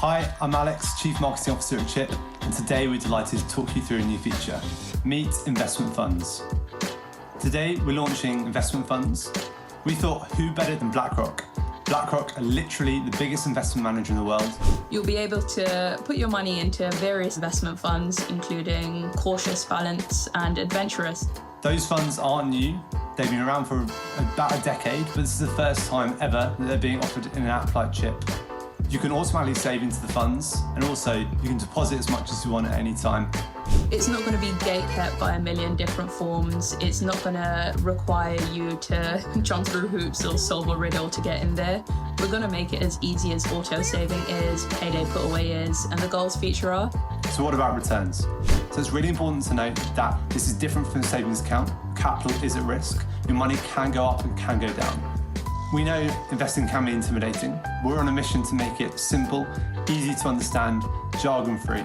Hi, I'm Alex, Chief Marketing Officer at Chip, and today we're delighted to talk you through a new feature, Meet Investment Funds. Today we're launching investment funds. We thought, who better than BlackRock? BlackRock are literally the biggest investment manager in the world. You'll be able to put your money into various investment funds, including cautious, balanced, and adventurous. Those funds aren't new. They've been around for about a decade, but this is the first time ever that they're being offered in an app like Chip. You can automatically save into the funds, and also you can deposit as much as you want at any time. It's not going to be gate-kept by a million different forms. It's not going to require you to jump through hoops or solve a riddle to get in there. We're going to make it as easy as auto-saving is, payday put-away is, and the goals feature are. So what about returns? So it's really important to note that this is different from a savings account. Capital is at risk. Your money can go up and can go down. We know investing can be intimidating. We're on a mission to make it simple, easy to understand, jargon-free.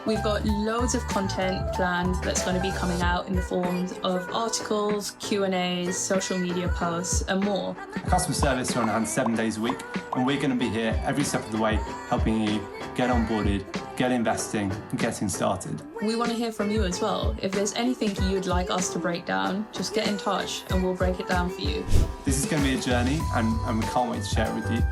We've got loads of content planned that's going to be coming out in the forms of articles, Q&As, social media posts, and more. Customer service are on hand 7 days a week, and we're going to be here every step of the way, helping you get onboarded, get investing, and getting started. We want to hear from you as well. If there's anything you'd like us to break down, just get in touch and we'll break it down for you. This is going to be a journey, and we can't wait to share it with you.